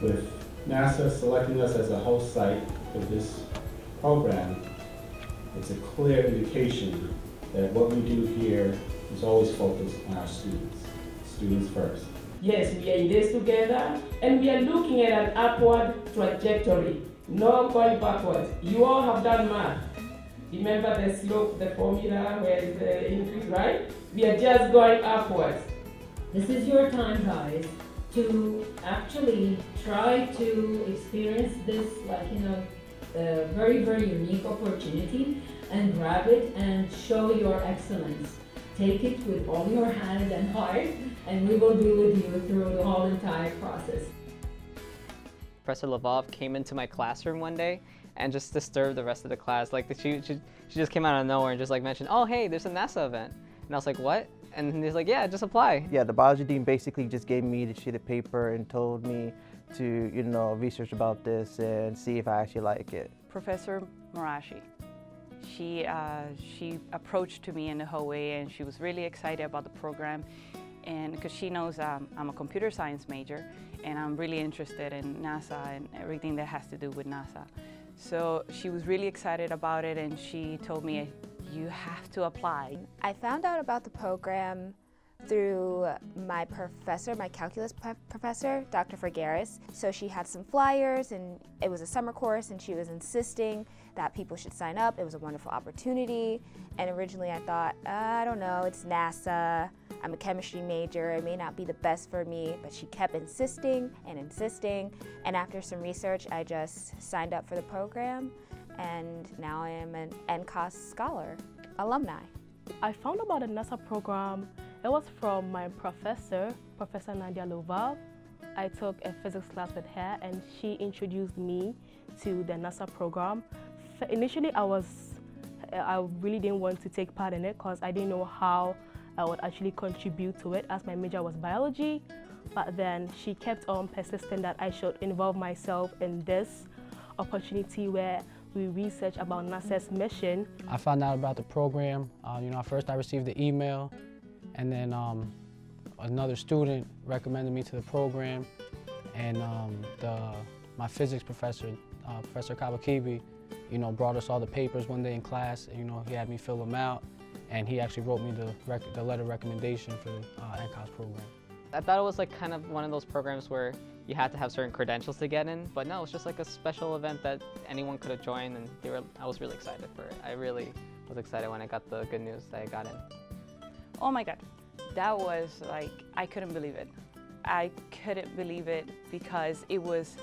With NASA selecting us as a host site for this program, it's a clear indication that what we do here is always focused on our students first. Yes, we are in this together, and we are looking at an upward trajectory, not going backwards. You all have done math. Remember the slope, the formula, where is the increase, right? We are just going upwards. This is your time, guys, to actually try to experience this, a very, very unique opportunity and grab it and show your excellence. Take it with all your hand and heart, and we will be with you through the whole entire process. Professor Lvov came into my classroom one day and just disturbed the rest of the class. Like she just came out of nowhere and just like mentioned, "Oh, hey, there's a NASA event." And I was like, "What?" And he's like, "Yeah, just apply." Yeah, the biology dean basically just gave me the sheet of paper and told me to, research about this and see if I actually like it. Professor Marashi, she approached to me in the hallway and she was really excited about the program, and because she knows I'm a computer science major and I'm really interested in NASA and everything that has to do with NASA. So she was really excited about it and she told me, "You have to apply." I found out about the program through my professor, my calculus professor, Dr. Fergaris. So she had some flyers and it was a summer course and she was insisting that people should sign up. It was a wonderful opportunity. And originally I thought, I don't know, it's NASA. I'm a chemistry major, it may not be the best for me, but she kept insisting and insisting. And after some research, I just signed up for the program and now I am an NCAS scholar, alumni. I found about the NASA program. It was from my professor, Professor Nadia Lvov. I took a physics class with her and she introduced me to the NASA program. Initially I really didn't want to take part in it because I didn't know how I would actually contribute to it as my major was biology. But then she kept on persisting that I should involve myself in this opportunity where we research about NASA's mission. I found out about the program. First I received the email, and then another student recommended me to the program, and my physics professor, Professor Kawakibi, brought us all the papers one day in class. He had me fill them out, and he actually wrote me the letter of recommendation for the NCAS program. I thought it was like kind of one of those programs where you had to have certain credentials to get in, but no, it's just like a special event that anyone could have joined, and I was really excited for it. I really was excited when I got the good news that I got in. Oh my God, that was like, I couldn't believe it. I couldn't believe it because it was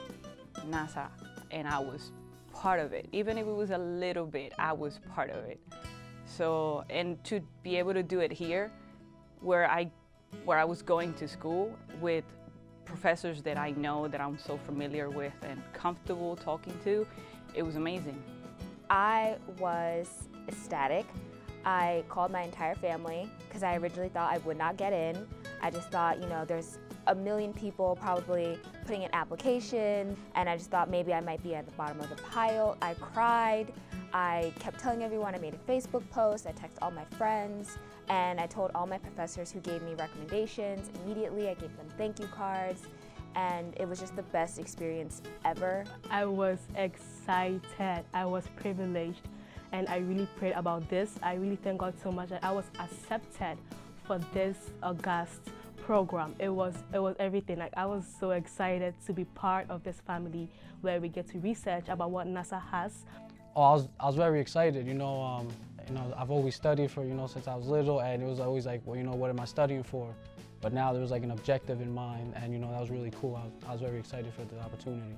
NASA and I was part of it. Even if it was a little bit, I was part of it. So, and to be able to do it here, where I was going to school with professors that I know, that I'm so familiar with and comfortable talking to, it was amazing. I was ecstatic. I called my entire family because I originally thought I would not get in. I just thought, there's a million people probably putting in applications, and I just thought maybe I might be at the bottom of the pile. I cried. I kept telling everyone. I made a Facebook post. I texted all my friends, and I told all my professors who gave me recommendations. Immediately, I gave them thank you cards, and it was just the best experience ever. I was excited. I was privileged, and I really prayed about this. I really thank God so much that I was accepted for this august program. It was everything. Like, I was so excited to be part of this family where we get to research about what NASA has. Oh, I was very excited. I've always studied for since I was little, and it was always like, well, what am I studying for? But now there was like an objective in mind, and that was really cool. I was very excited for the opportunity.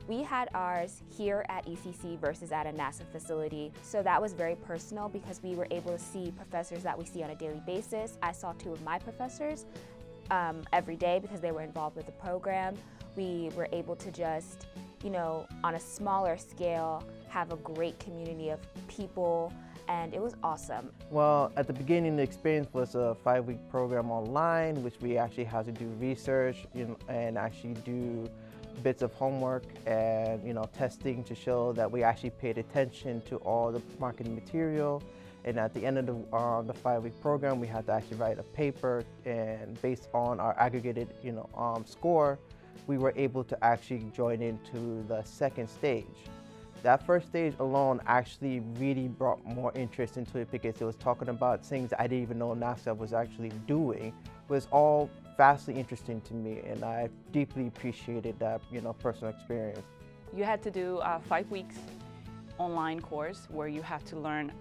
We had ours here at ECC versus at a NASA facility, so that was very personal because we were able to see professors that we see on a daily basis. I saw two of my professors every day because they were involved with the program. We were able to just, on a smaller scale, have a great community of people, and it was awesome. Well, at the beginning, the experience was a 5-week program online, which we actually had to do research, and actually do bits of homework and testing to show that we actually paid attention to all the marketing material. And at the end of the 5-week program, we had to actually write a paper, and based on our aggregated score, we were able to actually join into the second stage. That first stage alone actually really brought more interest into it because it was talking about things that I didn't even know NASA was actually doing. It was all vastly interesting to me, and I deeply appreciated that, personal experience. You had to do a 5 weeks online course where you have to learn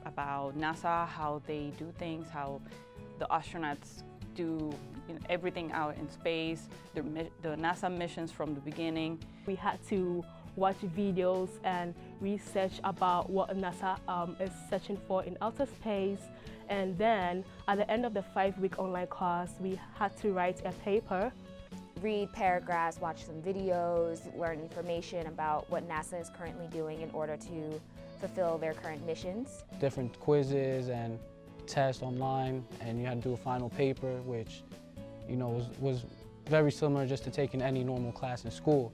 about NASA, how they do things, how the astronauts do everything out in space, the NASA missions from the beginning. We had to watch videos and research about what NASA is searching for in outer space. And then at the end of the 5-week online course, we had to write a paper. Read paragraphs, watch some videos, learn information about what NASA is currently doing in order to fulfill their current missions. Different quizzes and tests online, and you had to do a final paper, which was very similar just to taking any normal class in school.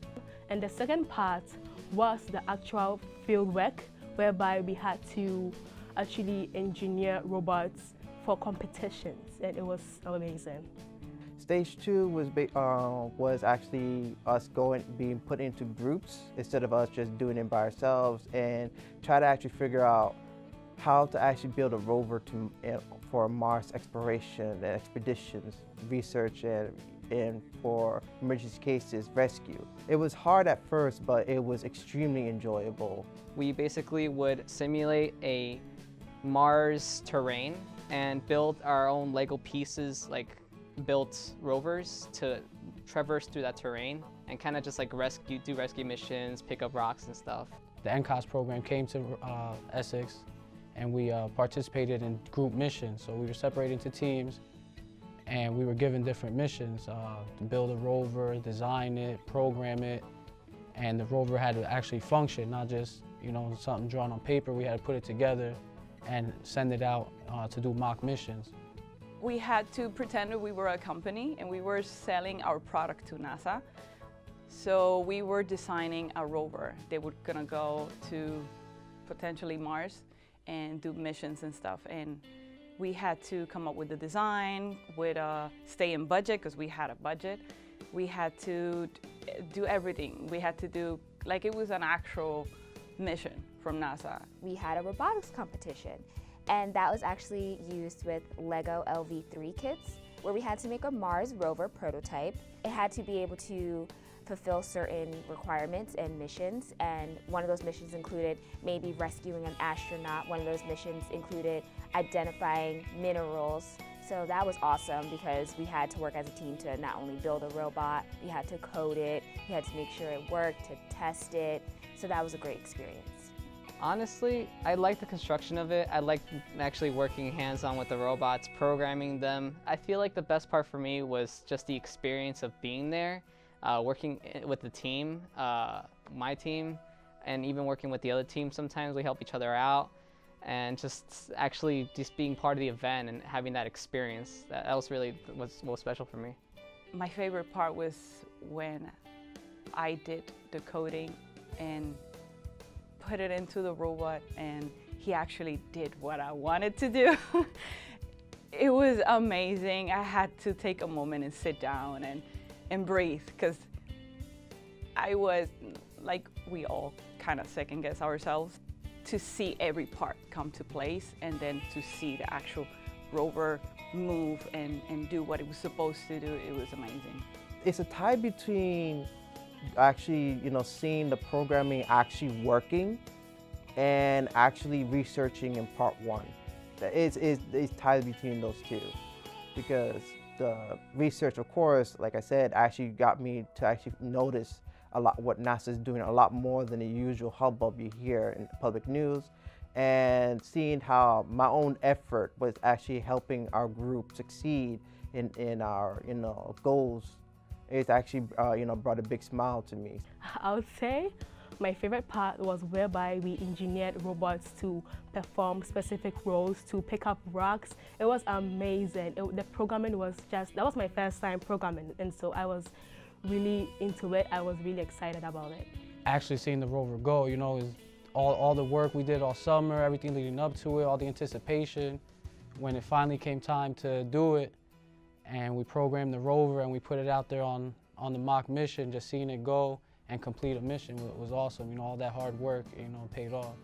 And the second part was the actual field work, whereby we had to actually engineer robots for competitions, and it was amazing. Stage 2 was actually us being put into groups instead of us just doing it by ourselves, and try to actually figure out how to actually build a rover for Mars exploration and expeditions, research, and for emergency cases, rescue. It was hard at first, but it was extremely enjoyable. We basically would simulate a Mars terrain and build our own Lego pieces, like built rovers to traverse through that terrain and kind of just like do rescue missions, pick up rocks and stuff. The NCAS program came to Essex, and we participated in group missions. So we were separated into teams, and we were given different missions to build a rover, design it, program it, and the rover had to actually function, not just something drawn on paper. We had to put it together and send it out to do mock missions. We had to pretend that we were a company and we were selling our product to NASA. So we were designing a rover. They were gonna go to potentially Mars and do missions and stuff. And we had to come up with the design, stay in budget because we had a budget. We had to do everything. We had to do, like it was an actual mission from NASA. We had a robotics competition, and that was actually used with Lego LV3 kits, where we had to make a Mars rover prototype. It had to be able to fulfill certain requirements and missions, and one of those missions included maybe rescuing an astronaut. One of those missions included identifying minerals. So that was awesome because we had to work as a team to not only build a robot, we had to code it, we had to make sure it worked, to test it. So that was a great experience. Honestly, I liked the construction of it. I liked actually working hands-on with the robots, programming them. I feel like the best part for me was just the experience of being there, working with the team, my team, and even working with the other team. Sometimes we help each other out, and just actually just being part of the event and having that experience. That was really what's most special for me. My favorite part was when I did the coding and put it into the robot and he actually did what I wanted to do. It was amazing. I had to take a moment and sit down and breathe because I was, like we all kind of second guess ourselves, to see every part come to place and then to see the actual rover move and do what it was supposed to do. It was amazing. It's a tie between actually, seeing the programming actually working and actually researching in part one. It's tied between those two because the research, of course, like I said, actually got me to actually notice a lot what NASA is doing, a lot more than the usual hubbub you hear in public news, and seeing how my own effort was actually helping our group succeed in our goals. It's actually brought a big smile to me. I would say my favorite part was whereby we engineered robots to perform specific roles, to pick up rocks. It was amazing. The programming was that was my first time programming, and so I was really into it. I was really excited about it. Actually seeing the rover go, is all the work we did all summer, everything leading up to it, all the anticipation. When it finally came time to do it, and we programmed the rover and we put it out there on on the mock mission, just seeing it go and complete a mission was awesome. You know, all that hard work, you know, paid off.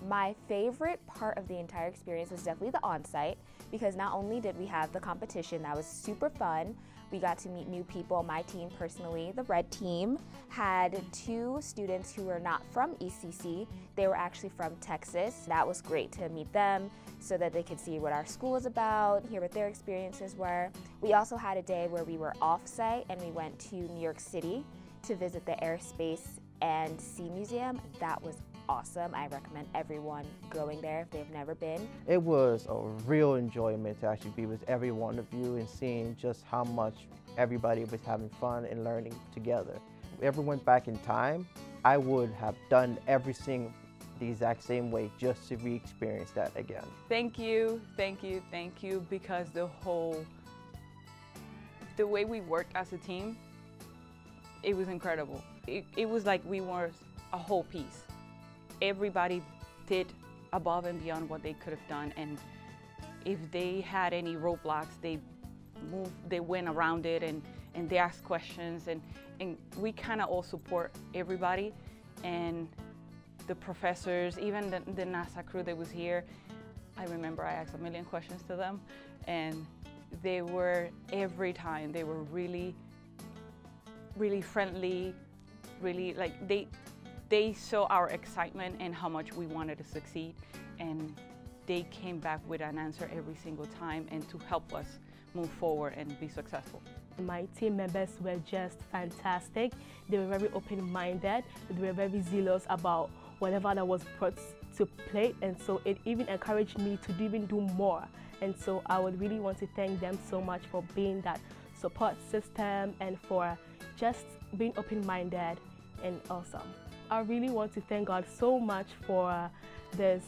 My favorite part of the entire experience was definitely the on-site, because not only did we have the competition that was super fun, we got to meet new people. My team personally, the red team, had 2 students who were not from ECC. They were actually from Texas. That was great to meet them so that they could see what our school is about, hear what their experiences were. We also had a day where we were off-site and we went to New York City to visit the Aerospace and Sea Museum. That was awesome. I recommend everyone going there if they've never been. It was a real enjoyment to actually be with every one of you and seeing just how much everybody was having fun and learning together. If I ever went back in time, I would have done everything the exact same way just to re-experience that again. Thank you, because the way we worked as a team, it was incredible. It was like we were a whole piece. Everybody did above and beyond what they could have done, and if they had any roadblocks, they went around it, and they asked questions, and we kind of all support everybody, and the professors, even the NASA crew that was here. I remember I asked a million questions to them, and they were, every time, they were really, really friendly, really, like, they saw our excitement and how much we wanted to succeed, and they came back with an answer every single time and to help us move forward and be successful. My team members were just fantastic. They were very open-minded. They were very zealous about whatever that was brought to plate, and so it even encouraged me to even do more. And so I would really want to thank them so much for being that support system and for just being open-minded and awesome. I really want to thank God so much for this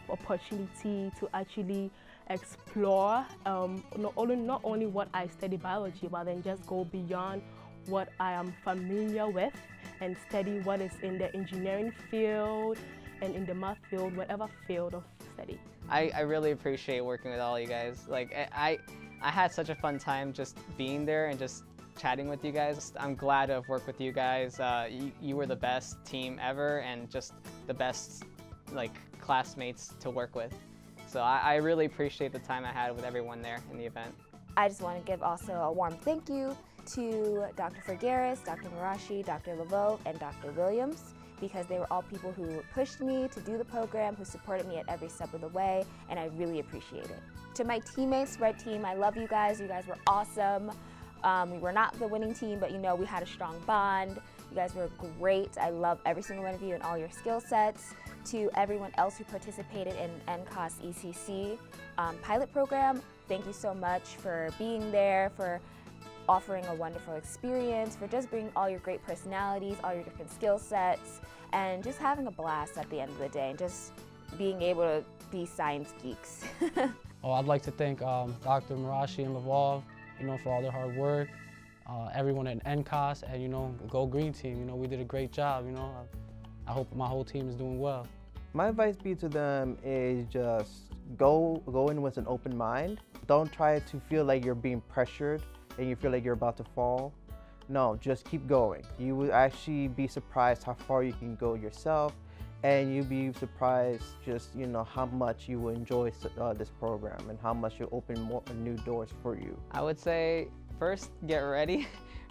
opportunity to actually explore not only what I study biology, but then just go beyond what I am familiar with and study what is in the engineering field and in the math field, whatever field of study. I really appreciate working with all you guys. Like, I had such a fun time just being there and just chatting with you guys. I'm glad to have worked with you guys. You were the best team ever and just the best classmates to work with. So I really appreciate the time I had with everyone there in the event. I just want to give also a warm thank you to Dr. Figueres, Dr. Marashi, Dr. Laveau, and Dr. Williams, because they were all people who pushed me to do the program, who supported me at every step of the way, and I really appreciate it. To my teammates, Red Team, I love you guys. You guys were awesome. We were not the winning team, but we had a strong bond. You guys were great. I love every single one of you and all your skill sets. To everyone else who participated in NCAS ECC pilot program, thank you so much for being there, for offering a wonderful experience, for just bringing all your great personalities, all your different skill sets, and just having a blast at the end of the day, and just being able to be science geeks. I'd like to thank Dr. Marashi and Laveau, for all their hard work, everyone at NCAS, and Go Green Team. We did a great job. I hope my whole team is doing well. My advice to them is just go in with an open mind. Don't try to feel like you're being pressured and you feel like you're about to fall. No, just keep going. You will actually be surprised how far you can go yourself, and you'll be surprised just how much you will enjoy this program and how much you'll open more new doors for you. I would say first get ready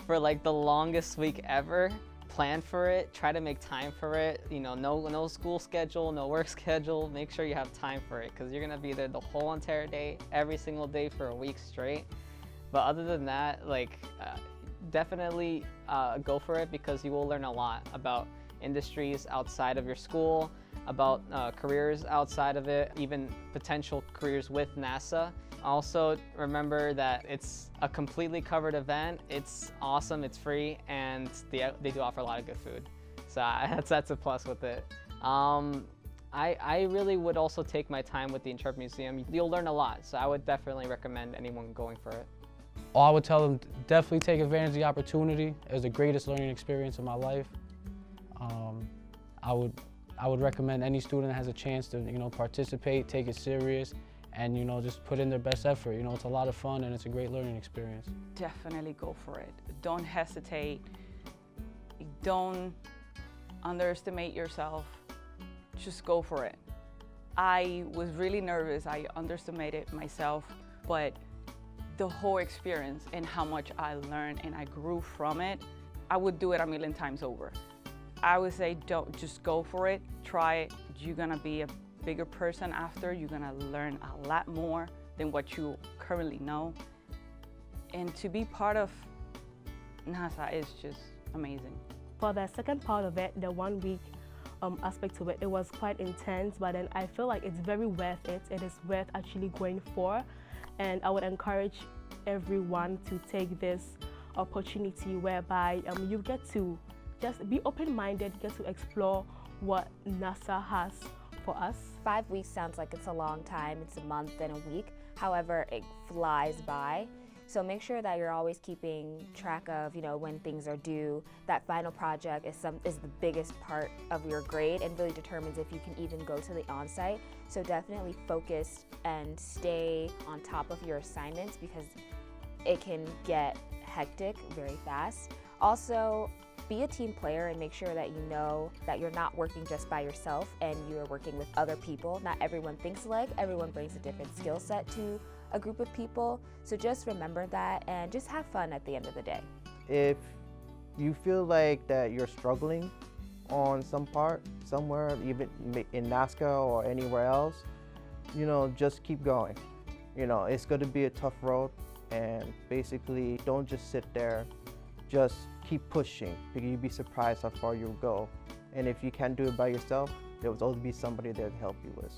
for the longest week ever. Plan for it, try to make time for it. No school schedule, no work schedule. Make sure you have time for it, because you're gonna be there the whole entire day, every single day for a week straight. But other than that, definitely go for it, because you will learn a lot about industries outside of your school, about careers outside of it, even potential careers with NASA. Also, remember that it's a completely covered event. It's awesome, it's free, and they do offer a lot of good food. So that's a plus with it. I really would also take my time with the Interp Museum. You'll learn a lot, so I would definitely recommend anyone going for it. I would tell them definitely take advantage of the opportunity. It was the greatest learning experience of my life. I would recommend any student that has a chance to participate, take it serious, and, you know, just put in their best effort. You know, it's a lot of fun and it's a great learning experience. Definitely go for it. Don't hesitate. Don't underestimate yourself. Just go for it. I was really nervous. I underestimated myself, but the whole experience and how much I learned and I grew from it, I would do it a million times over. I would say, don't, just go for it, try it. You're gonna be a bigger person after. You're gonna learn a lot more than what you currently know. And to be part of NASA is just amazing. For the second part of it, the 1 week aspect to it, it was quite intense, but then I feel like it's very worth it. It is worth actually going for, and I would encourage everyone to take this opportunity whereby you get to just be open-minded, get to explore what NASA has for us. 5 weeks sounds like it's a long time. It's a month and a week. However, it flies by. So make sure that you're always keeping track of, you know, when things are due. That final project is the biggest part of your grade and really determines if you can even go to the on-site. So definitely focus and stay on top of your assignments because it can get hectic very fast. Also, be a team player and make sure that you know that you're not working just by yourself and you're working with other people. Not everyone thinks alike. Everyone brings a different skill set to a group of people. So just remember that and just have fun at the end of the day. If you feel like that you're struggling on some part, somewhere, even in NASCA or anywhere else, you know, just keep going. You know, it's going to be a tough road, and basically don't just sit there, just keep pushing, because you'd be surprised how far you'll go. And if you can't do it by yourself, there will always be somebody there to help you with.